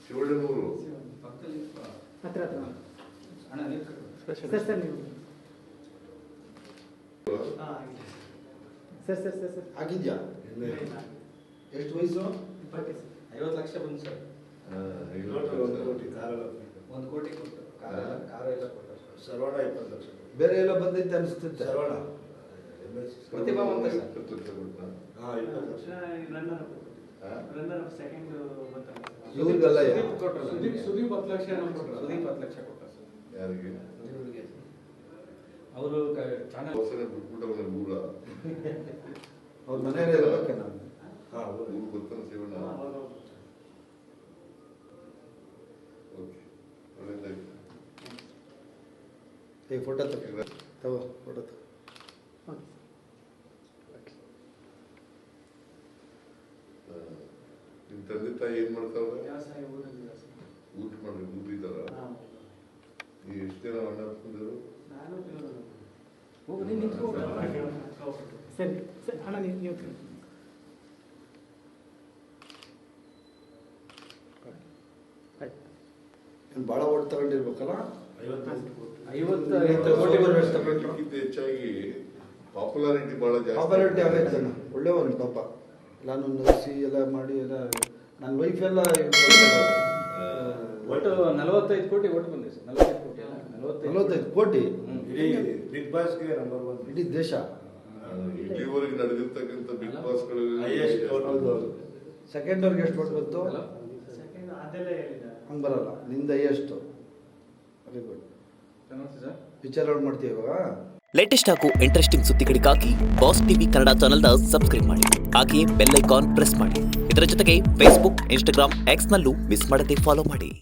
ಶಿವಣ್ಣನೂರು ಹತ್ರ sir sir ನೀವು sir ಆಗಿದ್ಯಾ? ಎಷ್ಟು ವಯಸ್ಸು? 50 ಲಕ್ಷ ಬಂತು ಸರ್. 1 ಕೋಟಿ ಕೊಟ್ಟು ಕಾರ ಎಲ್ಲ ಕೊಟ್ಟರು ಸರ್. ಸರ್ವಣ 20 ಲಕ್ಷ. ಬೇರೆ ಎಲ್ಲ ಬಂದೈತೆ ಅನಿಸ್ತೈತೆ. ಸರ್ವಣ ಪ್ರತಿಭಾವಂತ ಸರ್. 20 ಲಕ್ಷ ಕೊಟ್ಟ. 20 ಲಕ್ಷ. ಇವ್ರಿಗೆಲ್ಲ ಸುದೀಪ್ 10 ಲಕ್ಷ ಕೊಟ್ಟರು ಸರ್. ಯಾರಿಗೆ? ಅವರು ಚಾನಲ್ ಹೊಸನೆ ಬಿಟ್ಬಿಟ್ಟವನ ಊರ ಅವ್ರ ಮನೆಯಲ್ಲೇ ಇರ್ಬೇಕೆ ನಾನು. ಊರು ಗೊತ್ತಾನ ಶಿವಣ್ಣ. ಓಕೆ, ಒಳ್ಳೆದಾಯ್ತು. ಈ ಫೋಟೋ ತಗೋ ಫೋಟೋ ತಗೋ. ನಿಮ್ಮ ತಂದೆ ತಾಯಿ ಏನ್ ಮಾಡ್ತಾವ್ರೆ? ಊಟ ಮಾಡಿ ಊರಿದಾರ? ನೀವು ಎಷ್ಟು ಜನ ಅಣ್ಣ ಹಾಕೊಂಡಿದ್ರು? ಸರಿ ಸರ್ ಅಣ್ಣ ನೀವು ಏನು ಭಾಳ ಓಟ್ ತಗೊಂಡಿರ್ಬೇಕಲ್ಲ? 50 ಕೋಟಿ ಅದಕ್ಕಿಂತ ಹೆಚ್ಚಾಗಿ ಪಾಪ್ಯುಲಾರಿಟಿ ಬಹಳ ಪಾಪ್ಯುಲಾರಿಟಿ ಜಾಸ್ತಿ. ಆಗೈತೆ ನಾನು. ಒಳ್ಳೆಯವನು ಪಾಪ. ನಾನು ನರ್ಸಿ ಎಲ್ಲ ಮಾಡಿ ಎಲ್ಲ ನನ್ನ ವೈಫ್ ಎಲ್ಲ ಒಟ್ಟು 45 ಕೋಟಿ ಓಟ್ ಬಂದಿದೆ ಸರ್. 45 ಕೋಟಿ ಅಲ್ಲ, 45 ಕೋಟಿ ಇಡೀ ಬಿಗ್ ಬಾಸ್ಗೆ ನಂಬರ್ 1 ಇಡೀ ದೇಶ. ಇಲ್ಲಿವರೆಗೆ ನಡೆದಿರ್ತಕ್ಕಂಥ ಬಿಗ್ ಬಾಸ್ಗಳಲ್ಲಿ Highest vote. ಹೌದು. ಸೆಕೆಂಡ್ ಅವ್ರಿಗೆ ಎಷ್ಟು ಓಟ್ ಬಂತು? ಹಂಗೆ ಬರಲ್ಲ. ನಿಂದ ಎಷ್ಟು? Very good. ವಿಚಾರ ಮಾಡ್ತೀವಿ ಇವಾಗ. ಲೇಟೆಸ್ಟ್ ಹಾಗೂ ಇಂಟ್ರೆಸ್ಟಿಂಗ್ ಸುದ್ದಿಗಳಿಗಾಗಿ ಬಾಸ್ ಟಿವಿ ಕನ್ನಡ ಚಾನೆಲ್ನ ಸಬ್ಸ್ಕ್ರೈಬ್ ಮಾಡಿ. ಹಾಗೆಯೇ ಬೆಲ್ ಐಕಾನ್ ಪ್ರೆಸ್ ಮಾಡಿ. ಇದರ ಜೊತೆಗೆ ಫೇಸ್ಬುಕ್, ಇನ್ಸ್ಟಾಗ್ರಾಮ್, ಎಕ್ಸ್ನಲ್ಲೂ ಮಿಸ್ ಮಾಡದೆ ಫಾಲೋ ಮಾಡಿ.